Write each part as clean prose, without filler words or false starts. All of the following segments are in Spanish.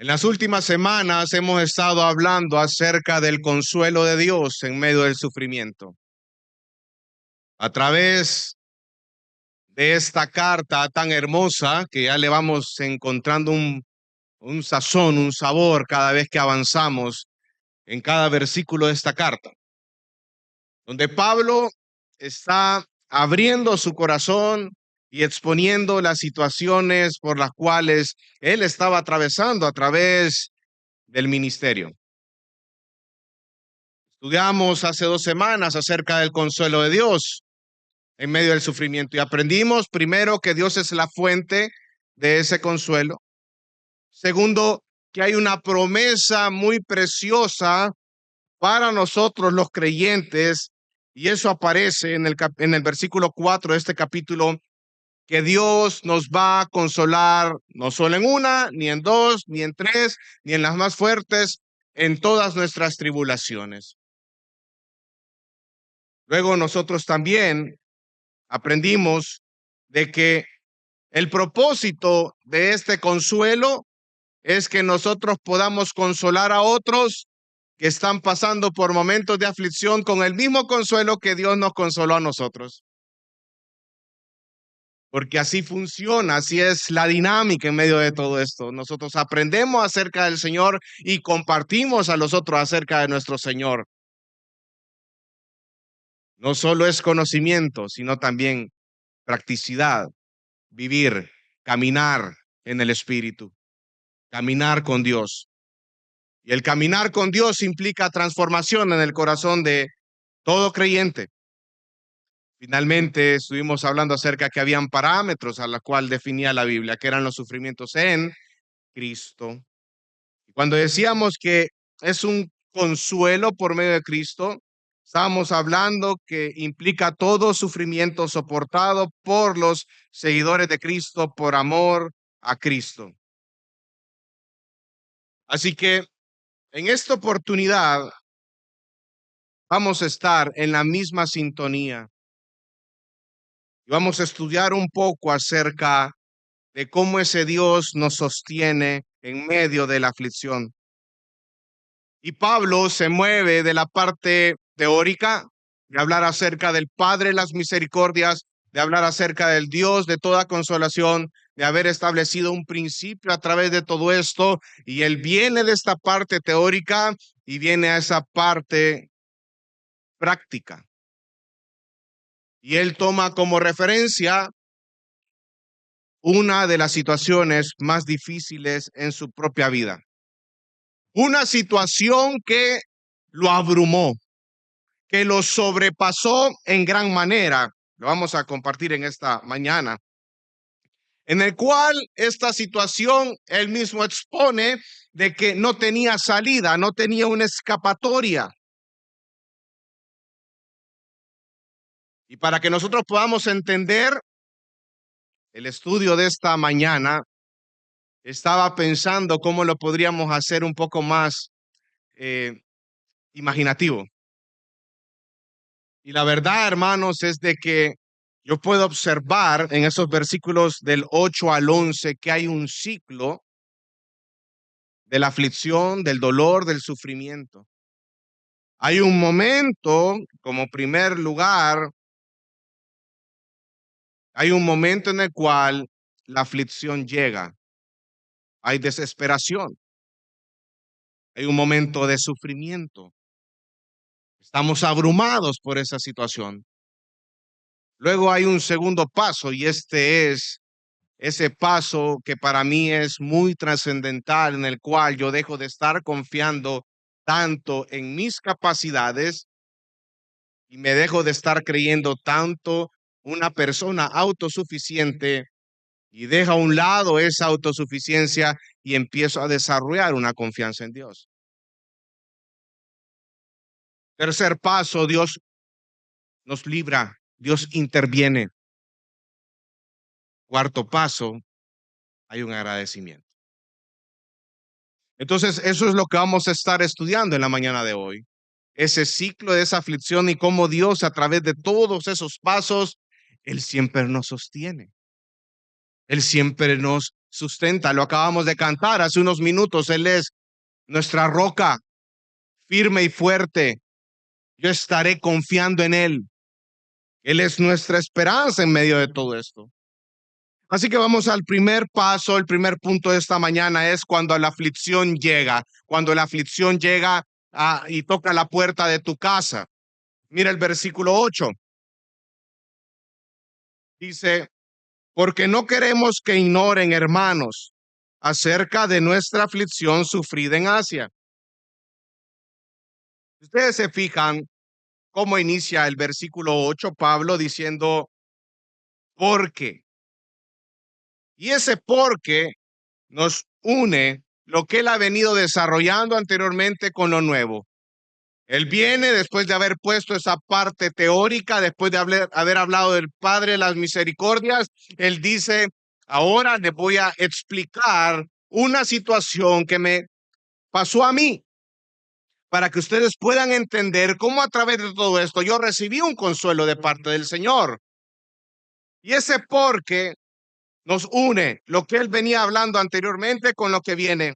En las últimas semanas hemos estado hablando acerca del consuelo de Dios en medio del sufrimiento. A través de esta carta tan hermosa que ya le vamos encontrando un sazón, un sabor cada vez que avanzamos en cada versículo de esta carta, donde Pablo está abriendo su corazón y exponiendo las situaciones por las cuales él estaba atravesando a través del ministerio. Estudiamos hace 2 semanas acerca del consuelo de Dios en medio del sufrimiento y aprendimos primero que Dios es la fuente de ese consuelo. Segundo, que hay una promesa muy preciosa para nosotros los creyentes, y eso aparece en el versículo 4 de este capítulo, que Dios nos va a consolar no solo en una, ni en dos, ni en tres, ni en las más fuertes, en todas nuestras tribulaciones. Luego nosotros también aprendimos de que el propósito de este consuelo es que nosotros podamos consolar a otros que están pasando por momentos de aflicción con el mismo consuelo que Dios nos consoló a nosotros. Porque así funciona, así es la dinámica en medio de todo esto. Nosotros aprendemos acerca del Señor y compartimos a los otros acerca de nuestro Señor. No solo es conocimiento, sino también practicidad, vivir, caminar en el Espíritu, caminar con Dios. Y el caminar con Dios implica transformación en el corazón de todo creyente. Finalmente estuvimos hablando acerca que habían parámetros a los cuales definía la Biblia, que eran los sufrimientos en Cristo. Y cuando decíamos que es un consuelo por medio de Cristo, estábamos hablando que implica todo sufrimiento soportado por los seguidores de Cristo por amor a Cristo. Así que en esta oportunidad vamos a estar en la misma sintonía y vamos a estudiar un poco acerca de cómo ese Dios nos sostiene en medio de la aflicción. Y Pablo se mueve de la parte teórica, de hablar acerca del Padre de las misericordias, de hablar acerca del Dios de toda consolación, de haber establecido un principio a través de todo esto, y él viene de esta parte teórica y viene a esa parte práctica. Y él toma como referencia una de las situaciones más difíciles en su propia vida. Una situación que lo abrumó, que lo sobrepasó en gran manera. Lo vamos a compartir en esta mañana. En el cual esta situación él mismo expone de que no tenía salida, no tenía una escapatoria. Y para que nosotros podamos entender el estudio de esta mañana, estaba pensando cómo lo podríamos hacer un poco más imaginativo. Y la verdad, hermanos, es de que yo puedo observar en esos versículos del 8 al 11 que hay un ciclo de la aflicción, del dolor, del sufrimiento. Hay un momento, como primer lugar, hay un momento en el cual la aflicción llega. Hay desesperación. Hay un momento de sufrimiento. Estamos abrumados por esa situación. Luego hay un segundo paso y este es ese paso que para mí es muy trascendental, en el cual yo dejo de estar confiando tanto en mis capacidades y me dejo de estar creyendo tanto una persona autosuficiente y dejo a un lado esa autosuficiencia y empiezo a desarrollar una confianza en Dios. Tercer paso, Dios nos libra, Dios interviene. Cuarto paso, hay un agradecimiento. Entonces, eso es lo que vamos a estar estudiando en la mañana de hoy. Ese ciclo de esa aflicción y cómo Dios, a través de todos esos pasos, Él siempre nos sostiene. Él siempre nos sustenta. Lo acabamos de cantar hace unos minutos. Él es nuestra roca, firme y fuerte. Yo estaré confiando en Él. Él es nuestra esperanza en medio de todo esto. Así que vamos al primer paso. El primer punto de esta mañana es cuando la aflicción llega. Cuando la aflicción llega y toca la puerta de tu casa. Mira el versículo 8. Dice, porque no queremos que ignoren, hermanos, acerca de nuestra aflicción sufrida en Asia. Ustedes se fijan cómo inicia el versículo 8, Pablo diciendo, porque. Y ese porque nos une lo que él ha venido desarrollando anteriormente con lo nuevo. Él viene después de haber puesto esa parte teórica, después de haber hablado del Padre de las Misericordias. Él dice, ahora les voy a explicar una situación que me pasó a mí, para que ustedes puedan entender cómo a través de todo esto yo recibí un consuelo de parte del Señor. Y ese porque nos une lo que él venía hablando anteriormente con lo que viene.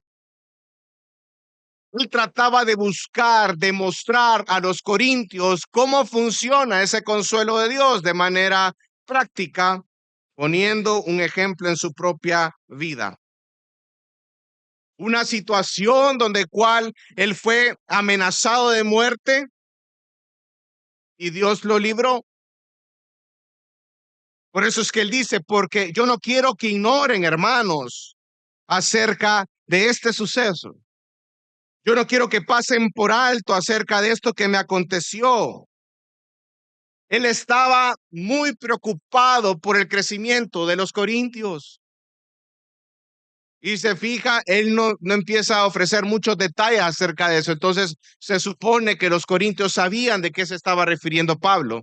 Él trataba de buscar, demostrar a los corintios cómo funciona ese consuelo de Dios de manera práctica, poniendo un ejemplo en su propia vida. Una situación donde cual él fue amenazado de muerte y Dios lo libró. Por eso es que él dice, porque yo no quiero que ignoren, hermanos, acerca de este suceso. Yo no quiero que pasen por alto acerca de esto que me aconteció. Él estaba muy preocupado por el crecimiento de los corintios. Y se fija, él no empieza a ofrecer muchos detalles acerca de eso. Entonces, se supone que los corintios sabían de qué se estaba refiriendo Pablo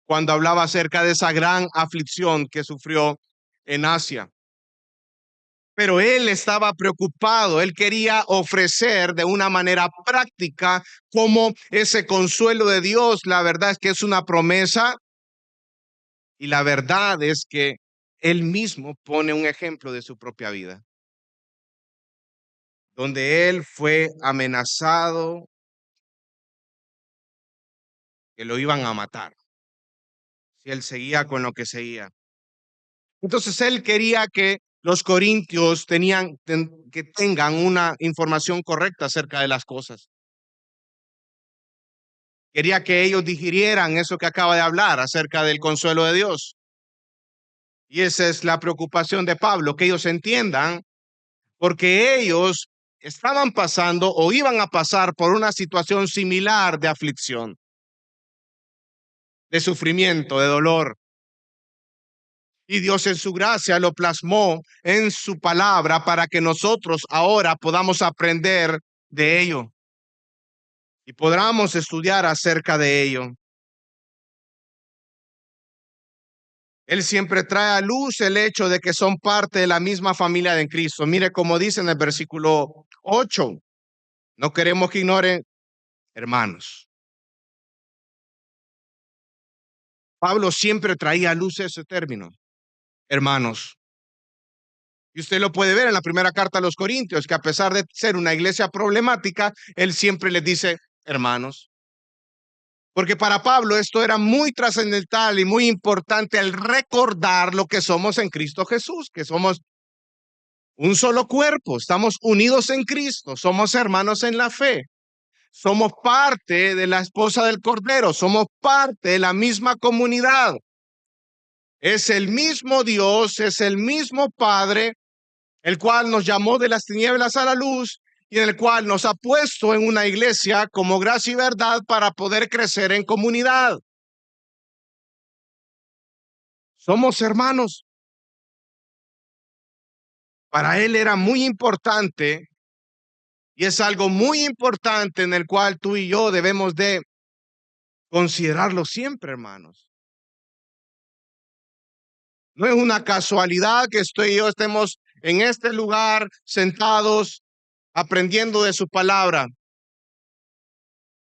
cuando hablaba acerca de esa gran aflicción que sufrió en Asia. Pero él estaba preocupado, él quería ofrecer de una manera práctica como ese consuelo de Dios. La verdad es que es una promesa y la verdad es que él mismo pone un ejemplo de su propia vida, donde él fue amenazado que lo iban a matar si él seguía con lo que seguía. Entonces él quería que los corintios que tengan una información correcta acerca de las cosas. Quería que ellos digirieran eso que acaba de hablar acerca del consuelo de Dios. Y esa es la preocupación de Pablo, que ellos entiendan, porque ellos estaban pasando o iban a pasar por una situación similar de aflicción, de sufrimiento, de dolor. Y Dios en su gracia lo plasmó en su palabra para que nosotros ahora podamos aprender de ello y podamos estudiar acerca de ello. Él siempre trae a luz el hecho de que son parte de la misma familia de Cristo. Mire cómo dice en el versículo 8. No queremos que ignoren, hermanos. Pablo siempre traía a luz ese término, hermanos. Y usted lo puede ver en la primera carta a los Corintios, que a pesar de ser una iglesia problemática, él siempre les dice, hermanos. Porque para Pablo esto era muy trascendental y muy importante el recordar lo que somos en Cristo Jesús, que somos un solo cuerpo, estamos unidos en Cristo, somos hermanos en la fe, somos parte de la esposa del Cordero, somos parte de la misma comunidad. Es el mismo Dios, es el mismo Padre, el cual nos llamó de las tinieblas a la luz y en el cual nos ha puesto en una iglesia como gracia y verdad para poder crecer en comunidad. Somos hermanos. Para él era muy importante y es algo muy importante en el cual tú y yo debemos de considerarlo siempre, hermanos. No es una casualidad que yo estemos en este lugar sentados aprendiendo de su palabra.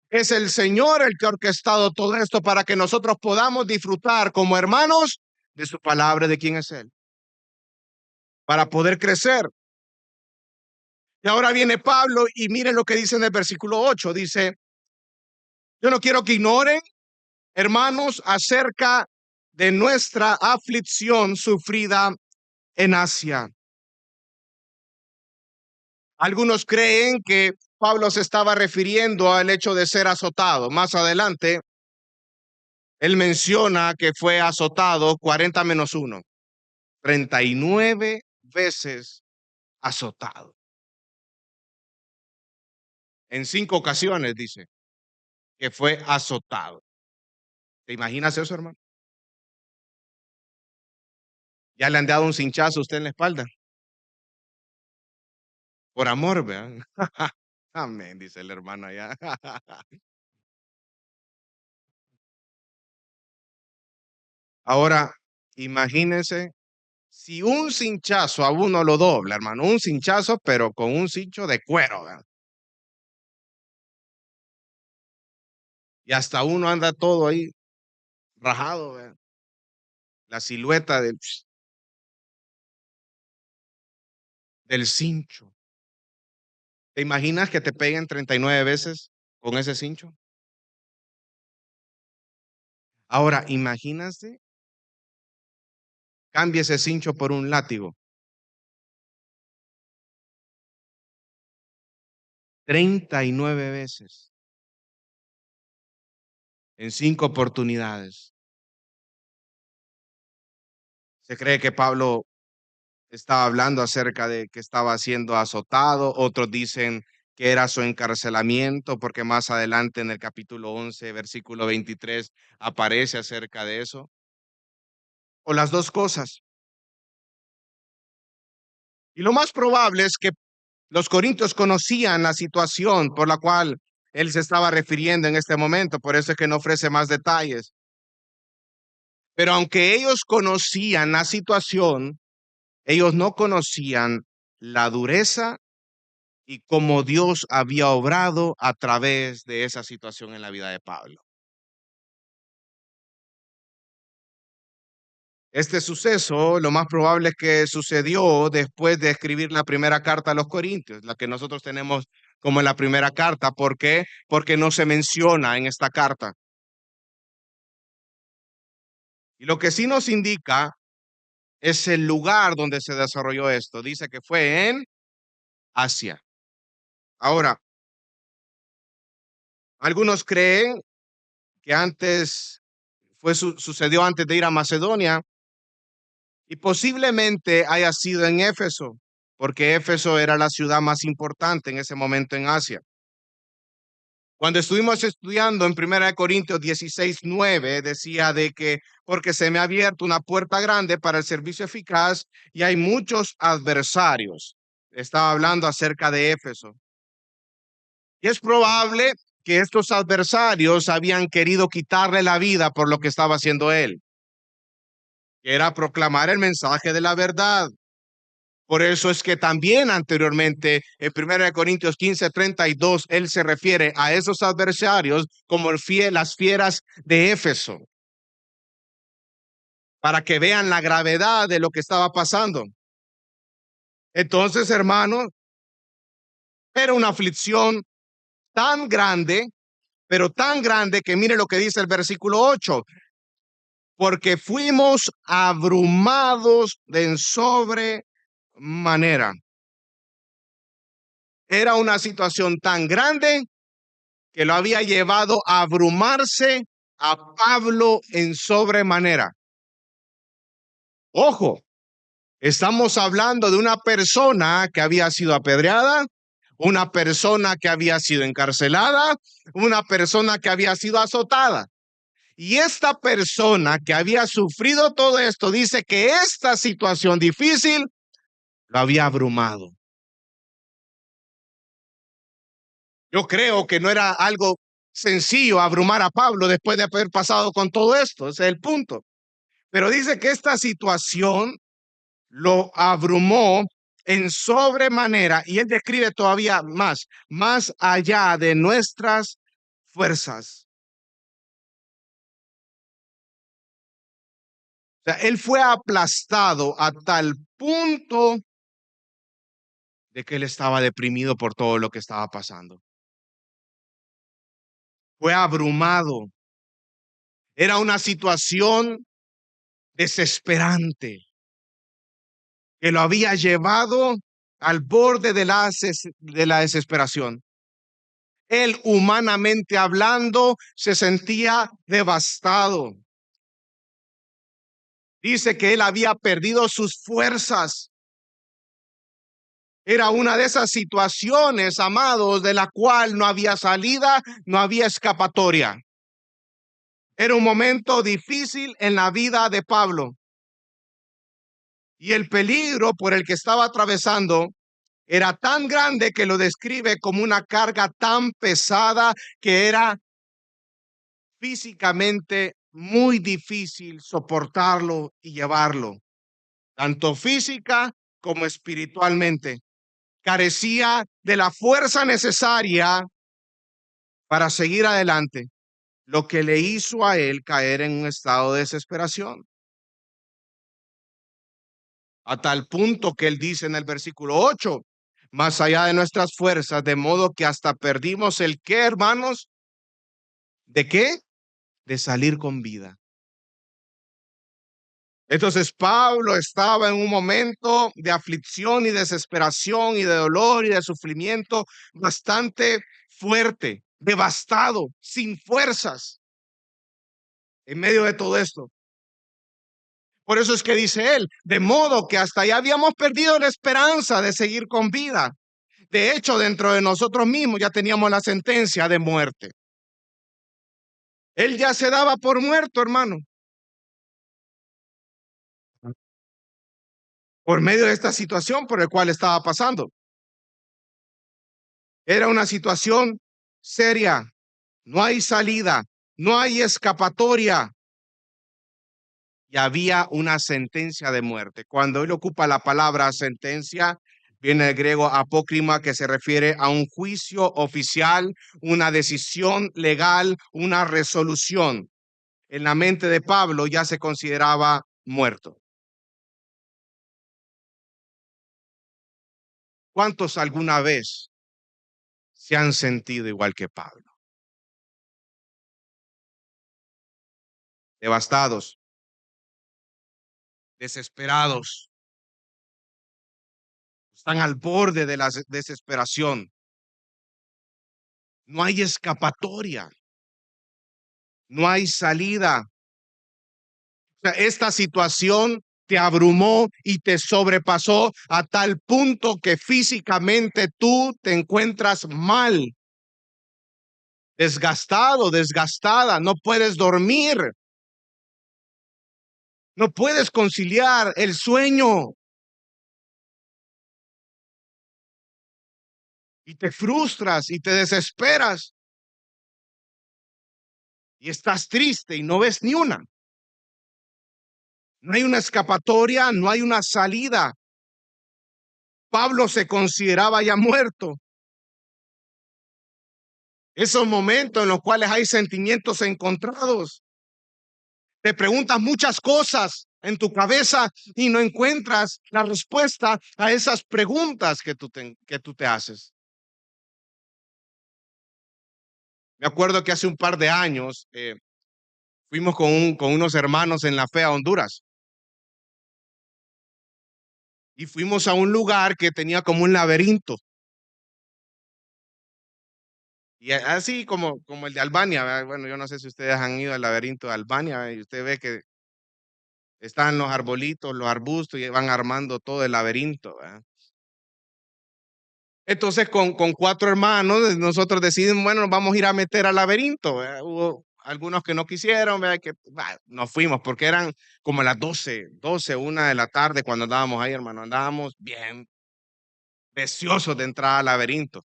Es el Señor el que ha orquestado todo esto para que nosotros podamos disfrutar como hermanos de su palabra, de quién es Él. para poder crecer. Y ahora viene Pablo y miren lo que dice en el versículo 8. Dice, yo no quiero que ignoren, hermanos, acerca de nuestra aflicción sufrida en Asia. Algunos creen que Pablo se estaba refiriendo al hecho de ser azotado. Más adelante, él menciona que fue azotado 40 menos 1, 39 veces azotado. En 5 ocasiones dice que fue azotado. ¿Te imaginas eso, hermano? Ya le han dado un cinchazo a usted en la espalda. Por amor, vean. Amén, dice el hermano allá. Ahora, imagínense si un cinchazo a uno lo dobla, hermano, un cinchazo, pero con un cincho de cuero, ¿verdad? Y hasta uno anda todo ahí rajado, ¿verdad? La silueta del cincho. ¿Te imaginas que te peguen 39 veces con ese cincho? Ahora, imagínate, cambia ese cincho por un látigo. 39 veces en 5 oportunidades. Se cree que Pablo estaba hablando acerca de que estaba siendo azotado, otros dicen que era su encarcelamiento, porque más adelante en el capítulo 11, versículo 23, aparece acerca de eso, o las dos cosas. Y lo más probable es que los corintios conocían la situación por la cual él se estaba refiriendo en este momento, por eso es que no ofrece más detalles. Pero aunque ellos conocían la situación, ellos no conocían la dureza y cómo Dios había obrado a través de esa situación en la vida de Pablo. Este suceso, lo más probable es que sucedió después de escribir la primera carta a los Corintios, la que nosotros tenemos como la primera carta. ¿Por qué? Porque no se menciona en esta carta. Y lo que sí nos indica es el lugar donde se desarrolló esto. Dice que fue en Asia. Ahora, algunos creen que sucedió antes de ir a Macedonia y posiblemente haya sido en Éfeso, porque Éfeso era la ciudad más importante en ese momento en Asia. Cuando estuvimos estudiando en 1 Corintios 16:9, decía de que porque se me ha abierto una puerta grande para el servicio eficaz y hay muchos adversarios. Estaba hablando acerca de Éfeso. Y es probable que estos adversarios habían querido quitarle la vida por lo que estaba haciendo él, que era proclamar el mensaje de la verdad. Por eso es que también anteriormente en 1 Corintios 15:32 él se refiere a esos adversarios como las fieras de Éfeso, para que vean la gravedad de lo que estaba pasando. Entonces, hermanos, era una aflicción tan grande, pero tan grande que mire lo que dice el versículo 8, porque fuimos abrumados de en sobremanera. Era una situación tan grande que lo había llevado a abrumarse a Pablo en sobremanera. Ojo, estamos hablando de una persona que había sido apedreada, una persona que había sido encarcelada, una persona que había sido azotada. Y esta persona que había sufrido todo esto dice que esta situación difícil lo había abrumado. Yo creo que no era algo sencillo abrumar a Pablo después de haber pasado con todo esto. Ese es el punto. Pero dice que esta situación lo abrumó en sobremanera y él describe todavía más allá de nuestras fuerzas. sea, él fue aplastado a tal punto de que él estaba deprimido por todo lo que estaba pasando. Fue abrumado. Era una situación desesperante que lo había llevado al borde de la desesperación. Él, humanamente hablando, se sentía devastado. Dice que él había perdido sus fuerzas. Era una de esas situaciones, amados, de la cual no había salida, no había escapatoria. Era un momento difícil en la vida de Pablo. Y el peligro por el que estaba atravesando era tan grande que lo describe como una carga tan pesada que era físicamente muy difícil soportarlo y llevarlo, tanto física como espiritualmente. Carecía de la fuerza necesaria para seguir adelante, lo que le hizo a él caer en un estado de desesperación. A tal punto que él dice en el versículo 8, más allá de nuestras fuerzas, de modo que hasta perdimos el qué, hermanos, ¿de qué? De salir con vida. Entonces Pablo estaba en un momento de aflicción y desesperación y de dolor y de sufrimiento bastante fuerte, devastado, sin fuerzas en medio de todo esto. Por eso es que dice él, de modo que hasta ya habíamos perdido la esperanza de seguir con vida. De hecho, dentro de nosotros mismos ya teníamos la sentencia de muerte. Él ya se daba por muerto, hermano, por medio de esta situación por el cual estaba pasando. Era una situación seria, no hay salida, no hay escapatoria. Y había una sentencia de muerte. Cuando él ocupa la palabra sentencia, viene del griego apócrima, que se refiere a un juicio oficial, una decisión legal, una resolución. En la mente de Pablo ya se consideraba muerto. ¿Cuántos alguna vez se han sentido igual que Pablo? Devastados, desesperados, están al borde de la desesperación. No hay escapatoria, no hay salida. O sea, esta situación te abrumó y te sobrepasó a tal punto que físicamente tú te encuentras mal, desgastado, desgastada, no puedes dormir, no puedes conciliar el sueño y te frustras y te desesperas y estás triste y no ves ni una. No hay una escapatoria, no hay una salida. Pablo se consideraba ya muerto. Esos momentos en los cuales hay sentimientos encontrados. Te preguntas muchas cosas en tu cabeza y no encuentras la respuesta a esas preguntas que tú te haces. Me acuerdo que hace un par de años fuimos con unos hermanos en la fe a Honduras y fuimos a un lugar que tenía como un laberinto. Y así como el de Albania, ¿verdad? Bueno, yo no sé si ustedes han ido al laberinto de Albania, ¿verdad? Y usted ve que están los arbolitos, los arbustos y van armando todo el laberinto, ¿verdad? Entonces, con cuatro hermanos, nosotros decidimos, bueno, nos vamos a ir a meter al laberinto, ¿verdad? Hubo algunos que no quisieron, ¿verdad? Que nos fuimos porque eran como las 1 de la tarde cuando andábamos ahí, hermano. Andábamos bien deseosos de entrar al laberinto.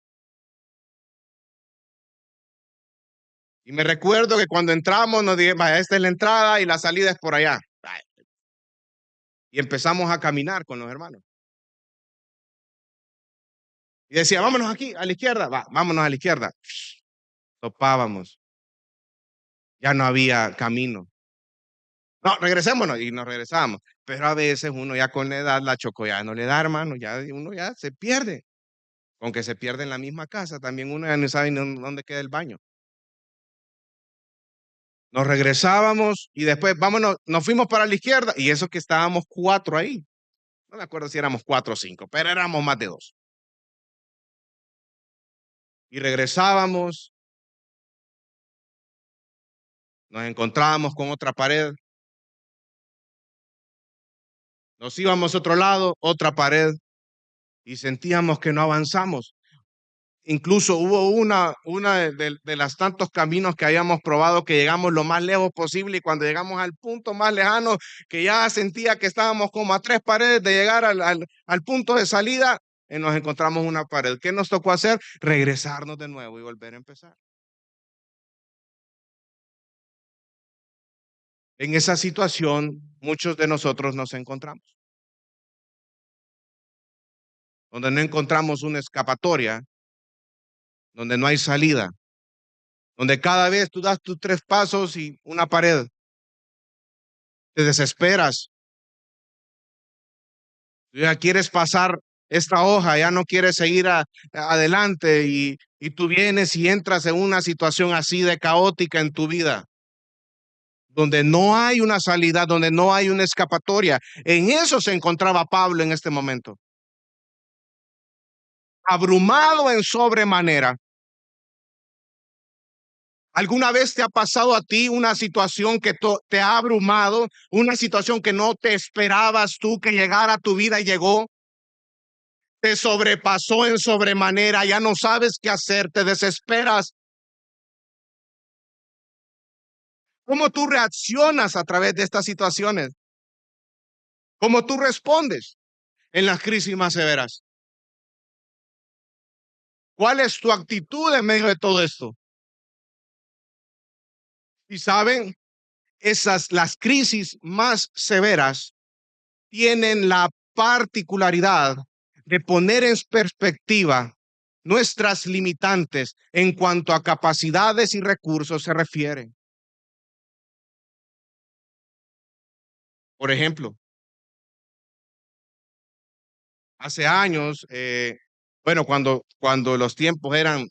Y me recuerdo que cuando entramos nos dijeron, vaya, esta es la entrada y la salida es por allá. Y empezamos a caminar con los hermanos. Y decía, vámonos aquí, a la izquierda. Vámonos a la izquierda. Topábamos. Ya no había camino. No, regresémonos y nos regresamos. Pero a veces uno ya con la edad, la choco ya no le da, hermano, ya uno ya se pierde. Aunque se pierde en la misma casa, también uno ya no sabe ni dónde queda el baño. Nos regresábamos y después vámonos, nos fuimos para la izquierda y eso que estábamos 4 ahí. No me acuerdo si éramos 4 o 5, pero éramos más de 2. Y regresábamos, nos encontrábamos con otra pared, nos íbamos a otro lado, otra pared, y sentíamos que no avanzamos. Incluso hubo una de las tantos caminos que habíamos probado que llegamos lo más lejos posible y cuando llegamos al punto más lejano, que ya sentía que estábamos como a 3 paredes de llegar al punto de salida, nos encontramos una pared. ¿Qué nos tocó hacer? Regresarnos de nuevo y volver a empezar. En esa situación, muchos de nosotros nos encontramos, donde no encontramos una escapatoria, donde no hay salida, donde cada vez tú das tus 3 pasos y una pared, te desesperas. Tú ya quieres pasar esta hoja, ya no quieres seguir adelante y tú vienes y entras en una situación así de caótica en tu vida, donde no hay una salida, donde no hay una escapatoria. En eso se encontraba Pablo en este momento, abrumado en sobremanera. ¿Alguna vez te ha pasado a ti una situación que te ha abrumado, una situación que no te esperabas tú que llegara a tu vida y llegó? Te sobrepasó en sobremanera, ya no sabes qué hacer, te desesperas. ¿Cómo tú reaccionas a través de estas situaciones? ¿Cómo tú respondes en las crisis más severas? ¿Cuál es tu actitud en medio de todo esto? Y saben, las crisis más severas tienen la particularidad de poner en perspectiva nuestras limitantes en cuanto a capacidades y recursos se refieren. Por ejemplo, hace años, bueno, cuando los tiempos eran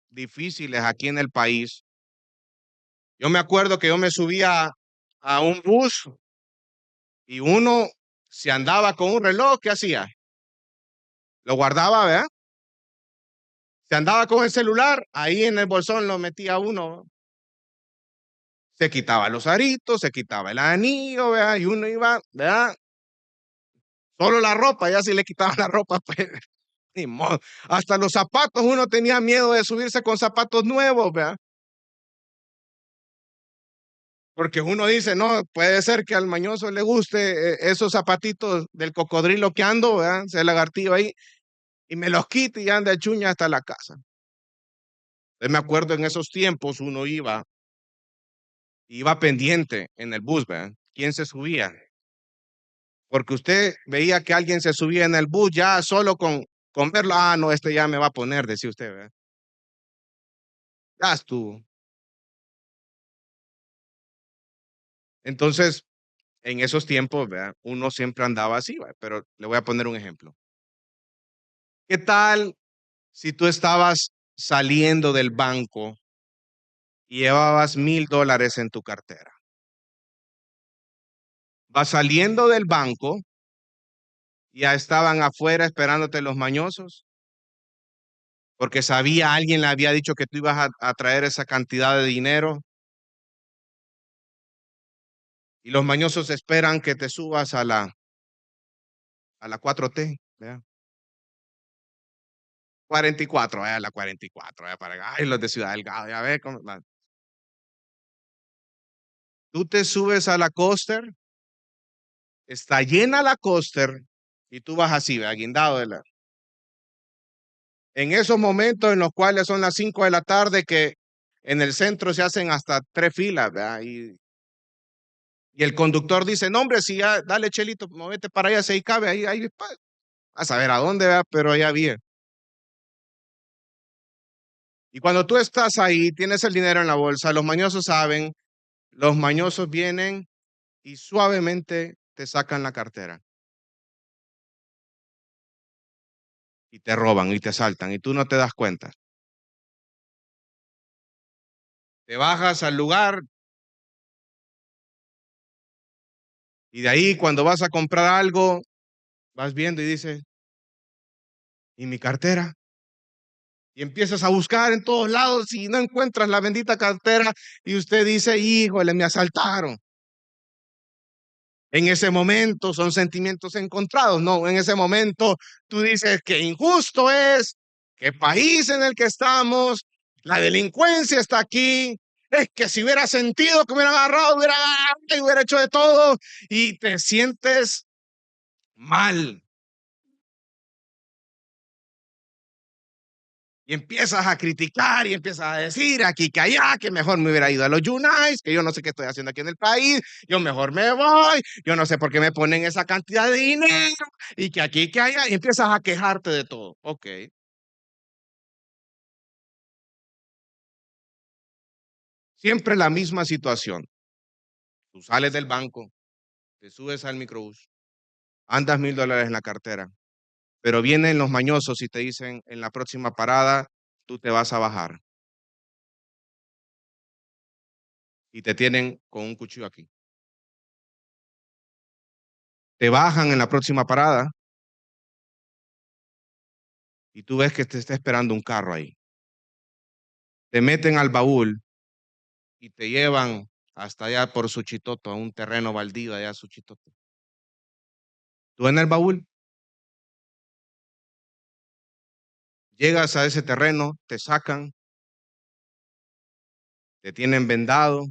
difíciles aquí en el país, yo me acuerdo que yo me subía a un bus y uno se andaba con un reloj, ¿qué hacía? Lo guardaba, ¿verdad? Se andaba con el celular, ahí en el bolsón lo metía uno, se quitaba los aritos, se quitaba el anillo, ¿verdad? Y uno iba, ¿verdad? Solo la ropa, ya si le quitaban la ropa, pues, ni modo. Hasta los zapatos, uno tenía miedo de subirse con zapatos nuevos, ¿verdad? Porque uno dice, no, puede ser que al mañoso le guste esos zapatitos del cocodrilo que ando, ¿verdad? Ese lagartillo ahí, y me los quite y anda chuña hasta la casa. Entonces me acuerdo en esos tiempos uno iba pendiente en el bus, ¿verdad? ¿Quién se subía? Porque usted veía que alguien se subía en el bus ya solo con verlo, ah, no, este ya me va a poner, decía usted, ¿verdad? Ya estuvo. Entonces, en esos tiempos, ¿verdad? Uno siempre andaba así, ¿verdad? Pero le voy a poner un ejemplo. ¿Qué tal si tú estabas saliendo del banco y llevabas $1,000 en tu cartera? Vas saliendo del banco, ya estaban afuera esperándote los mañosos, porque sabía, alguien le había dicho que tú ibas a traer esa cantidad de dinero, y los mañosos esperan que te subas a la 4T, ¿verdad? 44, la 44, para, ay, los de Ciudad Delgado, ya ves cómo, tú te subes a la coaster, está llena la coaster, y tú vas así, ¿verdad? Guindado en esos momentos en los cuales son las 5 de la tarde, que en el centro se hacen hasta 3 filas, ¿verdad? Y el conductor dice, no, hombre, si ya, dale, Chelito, movete para allá, si ahí cabe, ahí, a saber a dónde, ¿verdad? Pero allá bien. Y cuando tú estás ahí, tienes el dinero en la bolsa, los mañosos saben, los mañosos vienen y suavemente te sacan la cartera y te roban y te asaltan y tú no te das cuenta. Te bajas al lugar y de ahí cuando vas a comprar algo, vas viendo y dices, ¿y mi cartera? Y empiezas a buscar en todos lados y no encuentras la bendita cartera y usted dice, híjole, me asaltaron. En ese momento son sentimientos encontrados, no, en ese momento tú dices que injusto es, qué país en el que estamos, la delincuencia está aquí, es que si hubiera sentido que me hubieran agarrado, hubiera hecho de todo y te sientes mal. Y empiezas a criticar y empiezas a decir aquí que allá, que mejor me hubiera ido a los Unites, que yo no sé qué estoy haciendo aquí en el país, yo mejor me voy, yo no sé por qué me ponen esa cantidad de dinero y que aquí, que allá, y empiezas a quejarte de todo. Ok, siempre la misma situación. Tú sales del banco, te subes al microbús, andas $1000 en la cartera, pero vienen los mañosos y te dicen en la próxima parada, tú te vas a bajar y te tienen con un cuchillo aquí. Te bajan en la próxima parada y tú ves que te está esperando un carro ahí. Te meten al baúl y te llevan hasta allá por Suchitoto, a un terreno baldío allá Suchitoto. Tú en el baúl, llegas a ese terreno, te sacan, te tienen vendado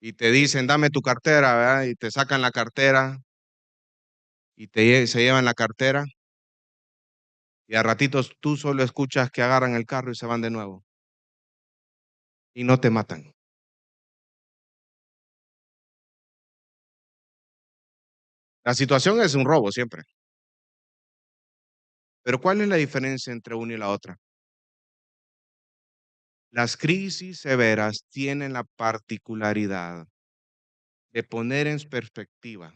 y te dicen, dame tu cartera, ¿verdad? Y te sacan la cartera y se llevan la cartera y a ratitos tú solo escuchas que agarran el carro y se van de nuevo y no te matan. La situación es un robo siempre, pero ¿cuál es la diferencia entre una y la otra? Las crisis severas tienen la particularidad de poner en perspectiva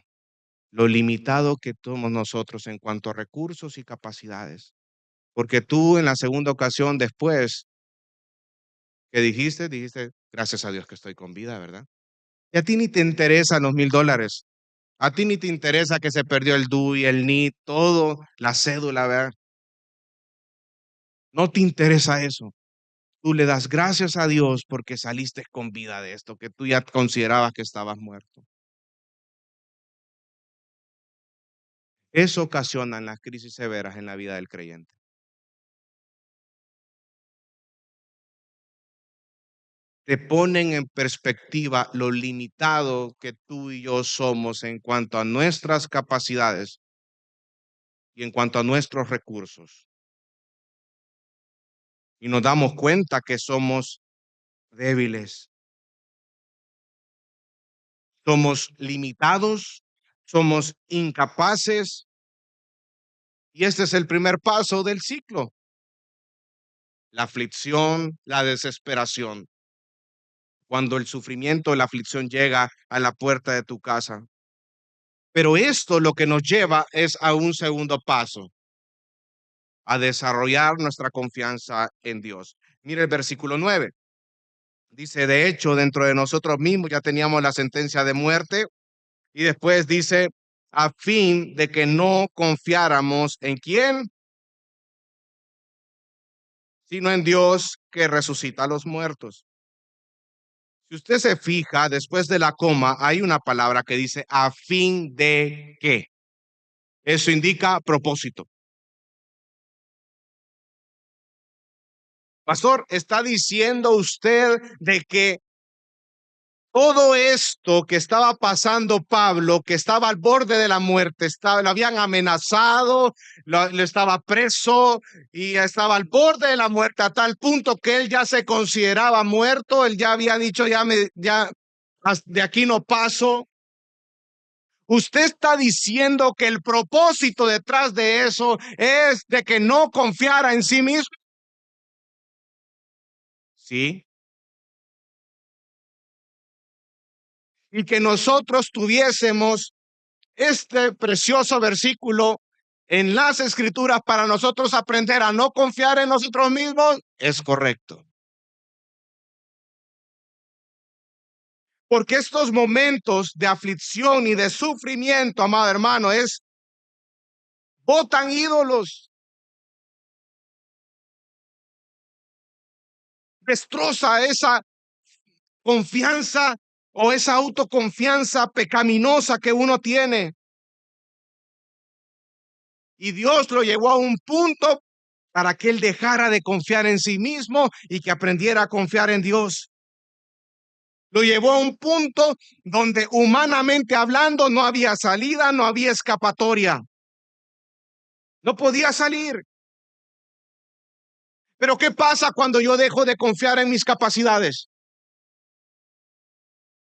lo limitado que somos nosotros en cuanto a recursos y capacidades. Porque tú en la segunda ocasión después que dijiste, gracias a Dios que estoy con vida, ¿verdad? Y a ti ni te interesan los $1000. A ti ni te interesa que se perdió el DUI, el NIT, todo, la cédula, ¿verdad? No te interesa eso. Tú le das gracias a Dios porque saliste con vida de esto, que tú ya considerabas que estabas muerto. Eso ocasiona las crisis severas en la vida del creyente. Te ponen en perspectiva lo limitado que tú y yo somos en cuanto a nuestras capacidades y en cuanto a nuestros recursos. Y nos damos cuenta que somos débiles, somos limitados, somos incapaces. Y este es el primer paso del ciclo, la aflicción, la desesperación. Cuando el sufrimiento, la aflicción llega a la puerta de tu casa. Pero esto lo que nos lleva es a un segundo paso, a desarrollar nuestra confianza en Dios. Mire el versículo 9. Dice, de hecho, dentro de nosotros mismos ya teníamos la sentencia de muerte y después dice, a fin de que no confiáramos en quién, sino en Dios que resucita a los muertos. Si usted se fija, después de la coma hay una palabra que dice a fin de qué. Eso indica propósito. Pastor, está diciendo usted de que todo esto que estaba pasando Pablo, que estaba al borde de la muerte, lo habían amenazado, lo estaba preso y estaba al borde de la muerte a tal punto que él ya se consideraba muerto, él ya había dicho, ya de aquí no paso. Usted está diciendo que el propósito detrás de eso es de que no confiara en sí mismo. Sí, y que nosotros tuviésemos este precioso versículo en las Escrituras para nosotros aprender a no confiar en nosotros mismos, es correcto. Porque estos momentos de aflicción y de sufrimiento, amado hermano, botan ídolos, destroza esa confianza o esa autoconfianza pecaminosa que uno tiene. Y Dios lo llevó a un punto para que él dejara de confiar en sí mismo y que aprendiera a confiar en Dios. Lo llevó a un punto donde humanamente hablando no había salida, no había escapatoria. No podía salir. Pero ¿qué pasa cuando yo dejo de confiar en mis capacidades?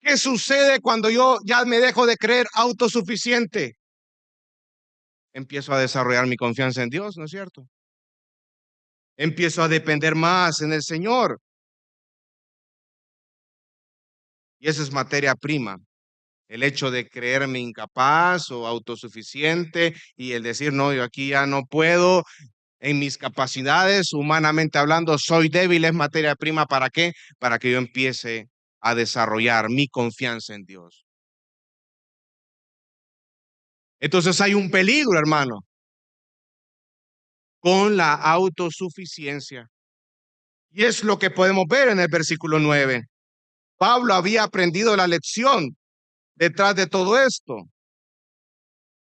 ¿Qué sucede cuando yo ya me dejo de creer autosuficiente? Empiezo a desarrollar mi confianza en Dios, ¿no es cierto? Empiezo a depender más en el Señor. Y esa es materia prima. El hecho de creerme incapaz o autosuficiente y el decir, no, yo aquí ya no puedo, en mis capacidades, humanamente hablando, soy débil, es materia prima. ¿Para qué? Para que yo empiece a desarrollar mi confianza en Dios. Entonces hay un peligro, hermano, con la autosuficiencia. Y es lo que podemos ver en el versículo 9. Pablo había aprendido la lección detrás de todo esto.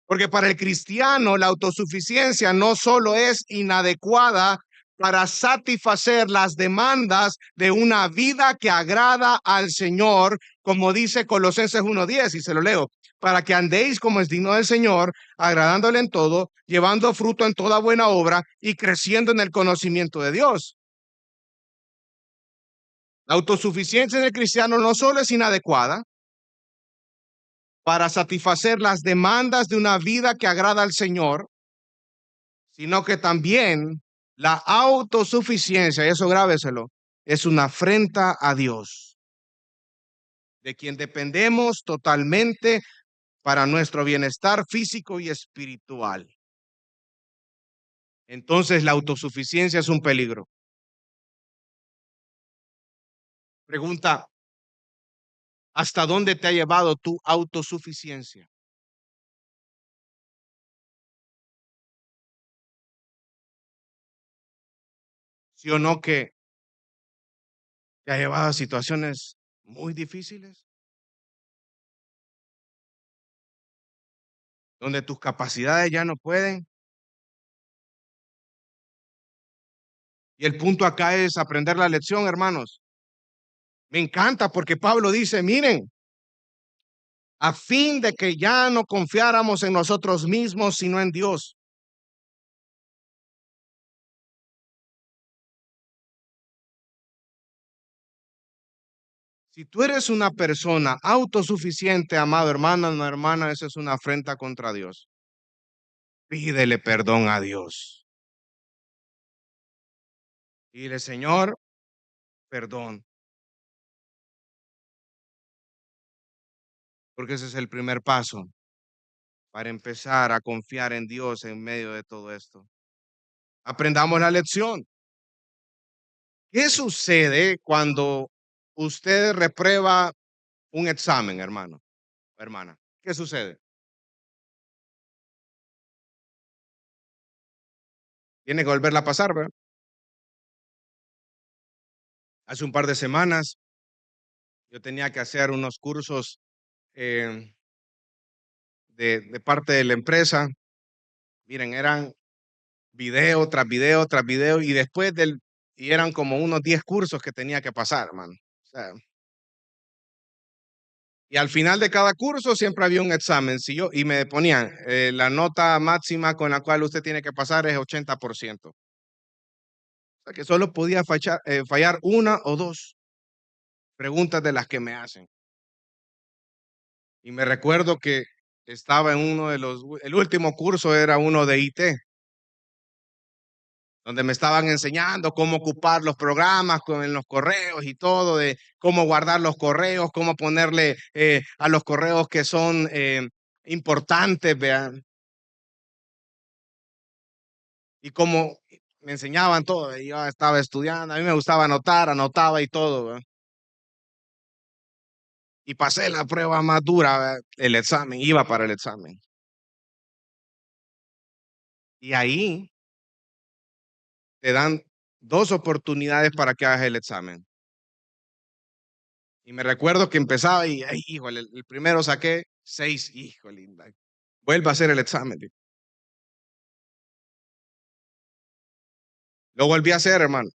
Porque para el cristiano la autosuficiencia no solo es inadecuada para satisfacer las demandas de una vida que agrada al Señor, como dice Colosenses 1:10, y se lo leo, para que andéis como es digno del Señor, agradándole en todo, llevando fruto en toda buena obra y creciendo en el conocimiento de Dios. La autosuficiencia en el cristiano no solo es inadecuada para satisfacer las demandas de una vida que agrada al Señor, sino que también la autosuficiencia, y eso grábeselo, es una afrenta a Dios, de quien dependemos totalmente para nuestro bienestar físico y espiritual. Entonces la autosuficiencia es un peligro. Pregunta, ¿hasta dónde te ha llevado tu autosuficiencia? ¿Sí o no que te ha llevado a situaciones muy difíciles, donde tus capacidades ya no pueden? Y el punto acá es aprender la lección, hermanos. Me encanta porque Pablo dice, miren, a fin de que ya no confiáramos en nosotros mismos, sino en Dios. Si tú eres una persona autosuficiente, amado hermano, no hermana, esa es una afrenta contra Dios. Pídele perdón a Dios. Dile, Señor, perdón, porque ese es el primer paso para empezar a confiar en Dios en medio de todo esto. Aprendamos la lección. ¿Qué sucede cuando usted reprueba un examen, hermano, hermana? ¿Qué sucede? Tiene que volverla a pasar, ¿verdad? Hace un par de semanas yo tenía que hacer unos cursos eh, de parte de la empresa. Miren, eran video tras video tras video y eran como unos 10 cursos que tenía que pasar, hermano. O sea, y al final de cada curso siempre había un examen. Y me ponían, la nota máxima con la cual usted tiene que pasar es 80%. O sea que solo podía fallar una o dos preguntas de las que me hacen. Y me recuerdo que estaba en el último curso era uno de IT. donde me estaban enseñando cómo ocupar los programas en los correos y todo, de cómo guardar los correos, cómo ponerle a los correos que son importantes, vean, y cómo me enseñaban todo. Y yo estaba estudiando, a mí me gustaba anotar, anotaba y todo, ¿verdad? Y pasé la prueba más dura, ¿verdad? El examen, iba para el examen. Y ahí te dan dos oportunidades para que hagas el examen. Y me recuerdo que empezaba y, ay, híjole, el primero saqué 6, híjole, vuelve a hacer el examen. Lo volví a hacer, hermano.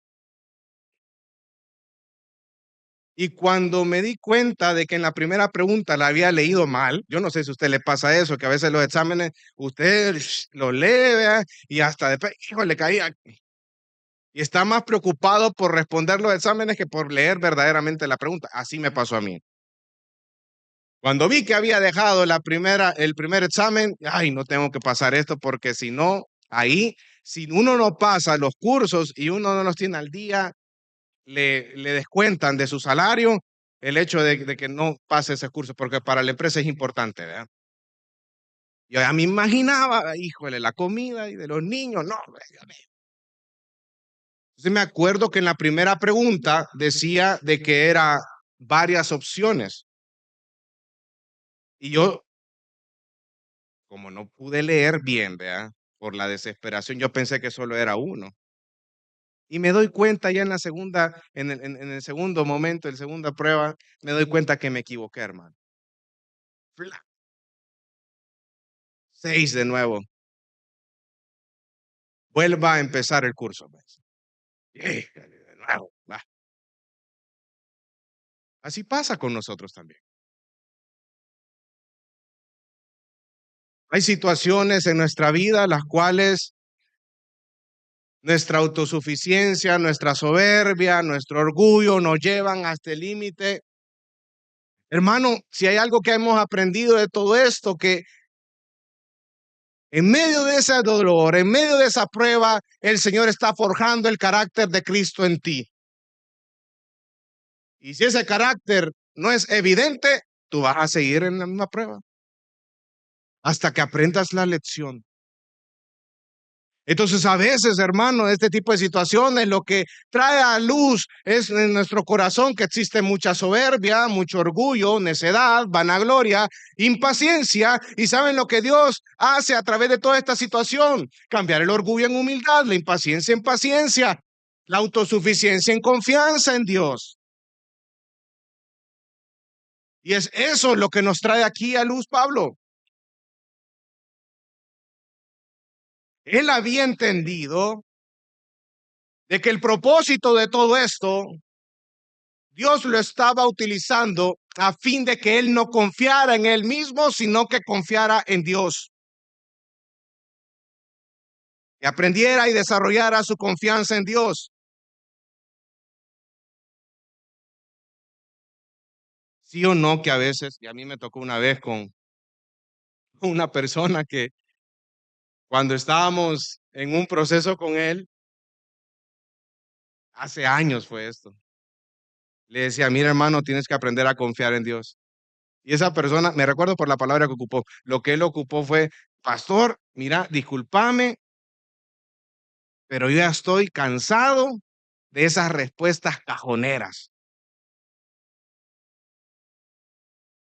Y cuando me di cuenta de que en la primera pregunta la había leído mal, yo no sé si a usted le pasa eso, que a veces los exámenes, usted lo lee, ¿verdad? Y hasta después, híjole, caía. Y está más preocupado por responder los exámenes que por leer verdaderamente la pregunta. Así me pasó a mí. Cuando vi que había dejado el primer examen, ay, no tengo que pasar esto porque si no, ahí, si uno no pasa los cursos y uno no los tiene al día, le descuentan de su salario el hecho de que no pase ese curso, porque para la empresa es importante, ¿verdad? Yo ya me imaginaba, híjole, la comida y de los niños, no, Dios mío. Entonces me acuerdo que en la primera pregunta decía de que era varias opciones y yo, como no pude leer bien, ¿verdad? Por la desesperación, yo pensé que solo era uno. Y me doy cuenta ya en la segunda, en el segundo momento, en la segunda prueba, me doy cuenta que me equivoqué, hermano. Fla, 6 de nuevo. Vuelva a empezar el curso, pues. Híjole, de nuevo, va. Así pasa con nosotros también. Hay situaciones en nuestra vida las cuales nuestra autosuficiencia, nuestra soberbia, nuestro orgullo nos llevan hasta el límite. Hermano, si hay algo que hemos aprendido de todo esto, que en medio de ese dolor, en medio de esa prueba, el Señor está forjando el carácter de Cristo en ti. Y si ese carácter no es evidente, tú vas a seguir en la misma prueba hasta que aprendas la lección. Entonces, a veces, hermano, este tipo de situaciones lo que trae a luz es en nuestro corazón que existe mucha soberbia, mucho orgullo, necedad, vanagloria, impaciencia. ¿Y saben lo que Dios hace a través de toda esta situación? Cambiar el orgullo en humildad, la impaciencia en paciencia, la autosuficiencia en confianza en Dios. Y es eso lo que nos trae aquí a luz Pablo. Él había entendido de que el propósito de todo esto Dios lo estaba utilizando a fin de que él no confiara en él mismo, sino que confiara en Dios. Que aprendiera y desarrollara su confianza en Dios. Sí o no que a veces, y a mí me tocó una vez con una persona que cuando estábamos en un proceso con él, hace años fue esto, le decía, mira hermano, tienes que aprender a confiar en Dios. Y esa persona, me recuerdo por la palabra que ocupó, lo que él ocupó fue, pastor, mira, discúlpame, pero yo ya estoy cansado de esas respuestas cajoneras,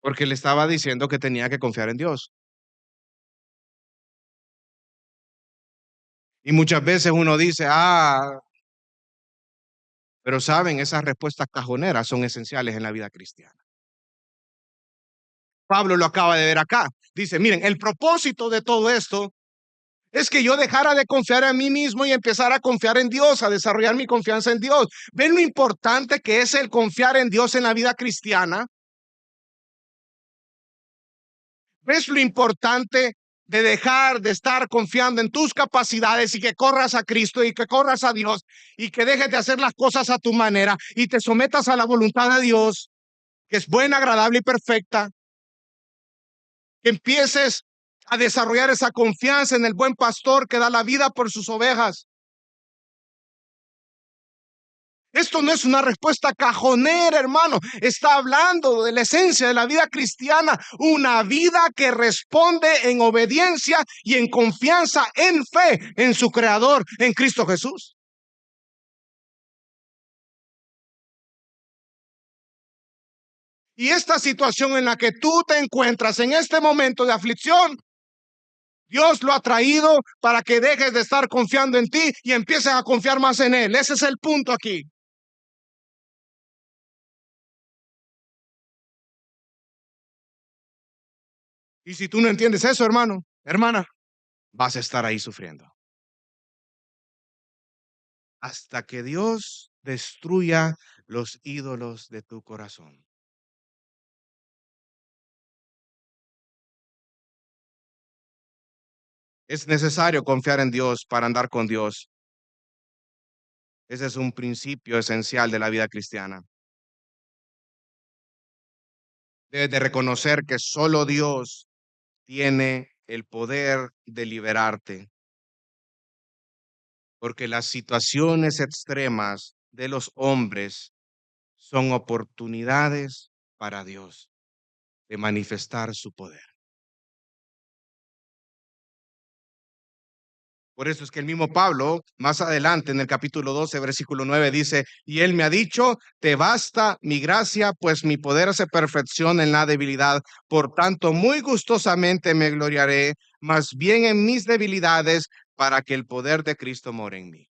porque le estaba diciendo que tenía que confiar en Dios. Y muchas veces uno dice, pero saben, esas respuestas cajoneras son esenciales en la vida cristiana. Pablo lo acaba de ver acá. Dice, miren, el propósito de todo esto es que yo dejara de confiar en mí mismo y empezara a confiar en Dios, a desarrollar mi confianza en Dios. ¿Ven lo importante que es el confiar en Dios en la vida cristiana? ¿Ves lo importante de dejar de estar confiando en tus capacidades y que corras a Cristo y que corras a Dios y que dejes de hacer las cosas a tu manera y te sometas a la voluntad de Dios, que es buena, agradable y perfecta? Que empieces a desarrollar esa confianza en el buen pastor que da la vida por sus ovejas. Esto no es una respuesta cajonera, hermano. Está hablando de la esencia de la vida cristiana, una vida que responde en obediencia y en confianza, en fe, en su Creador, en Cristo Jesús. Y esta situación en la que tú te encuentras en este momento de aflicción, Dios lo ha traído para que dejes de estar confiando en ti y empieces a confiar más en Él. Ese es el punto aquí. Y si tú no entiendes eso, hermano, hermana, vas a estar ahí sufriendo hasta que Dios destruya los ídolos de tu corazón. Es necesario confiar en Dios para andar con Dios. Ese es un principio esencial de la vida cristiana. Debes de reconocer que solo Dios tiene el poder de liberarte, porque las situaciones extremas de los hombres son oportunidades para Dios de manifestar su poder. Por eso es que el mismo Pablo, más adelante en el capítulo 12, versículo 9, dice, y él me ha dicho, te basta mi gracia, pues mi poder se perfecciona en la debilidad. Por tanto, muy gustosamente me gloriaré, más bien en mis debilidades, para que el poder de Cristo more en mí.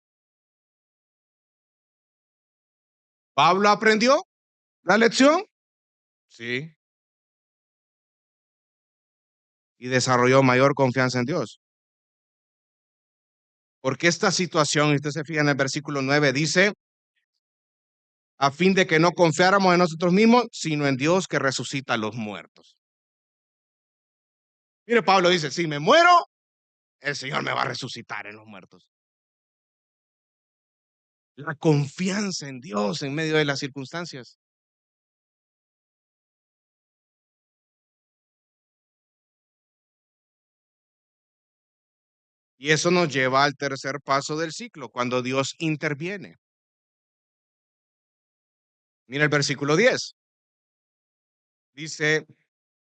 ¿Pablo aprendió la lección? Sí. Y desarrolló mayor confianza en Dios. Porque esta situación, y usted se fija en el versículo 9, dice, a fin de que no confiáramos en nosotros mismos, sino en Dios que resucita a los muertos. Mire, Pablo dice, si me muero, el Señor me va a resucitar en los muertos. La confianza en Dios en medio de las circunstancias. Y eso nos lleva al tercer paso del ciclo, cuando Dios interviene. Mira el versículo 10. Dice,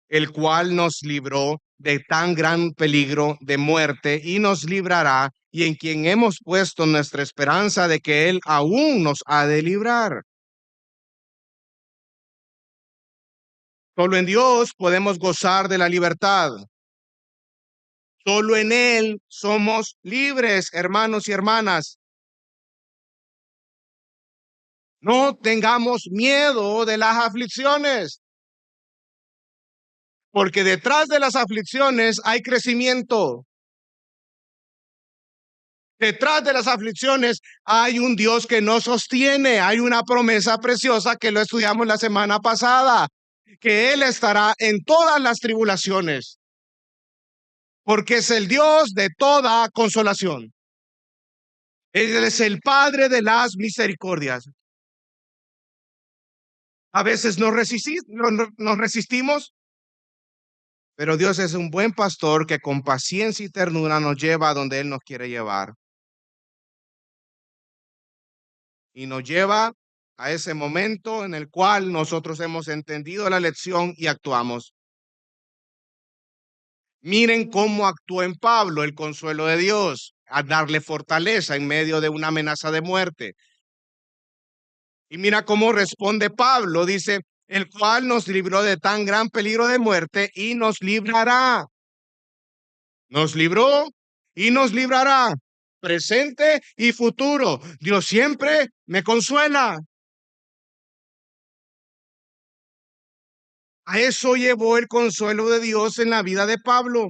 el cual nos libró de tan gran peligro de muerte y nos librará, y en quien hemos puesto nuestra esperanza de que Él aún nos ha de librar. Solo en Dios podemos gozar de la libertad. Solo en Él somos libres, hermanos y hermanas. No tengamos miedo de las aflicciones, porque detrás de las aflicciones hay crecimiento. Detrás de las aflicciones hay un Dios que nos sostiene, hay una promesa preciosa que lo estudiamos la semana pasada, que Él estará en todas las tribulaciones, porque es el Dios de toda consolación. Él es el Padre de las misericordias. A veces nos resistimos, pero Dios es un buen pastor que con paciencia y ternura nos lleva a donde Él nos quiere llevar. Y nos lleva a ese momento en el cual nosotros hemos entendido la lección y actuamos. Miren cómo actuó en Pablo el consuelo de Dios, a darle fortaleza en medio de una amenaza de muerte. Y mira cómo responde Pablo, dice, el cual nos libró de tan gran peligro de muerte y nos librará. Nos libró y nos librará, presente y futuro. Dios siempre me consuela. A eso llevó el consuelo de Dios en la vida de Pablo.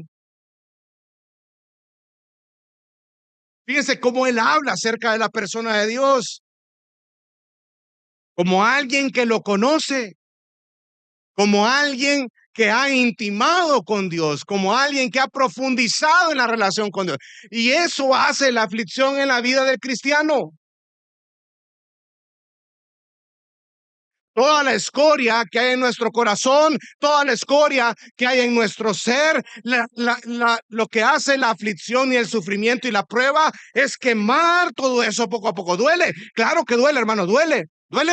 Fíjense cómo él habla acerca de la persona de Dios, como alguien que lo conoce, como alguien que ha intimado con Dios, como alguien que ha profundizado en la relación con Dios. Y eso hace la aflicción en la vida del cristiano. Toda la escoria que hay en nuestro corazón, toda la escoria que hay en nuestro ser, lo que hace la aflicción y el sufrimiento y la prueba es quemar todo eso poco a poco. Duele, claro que duele, hermano, duele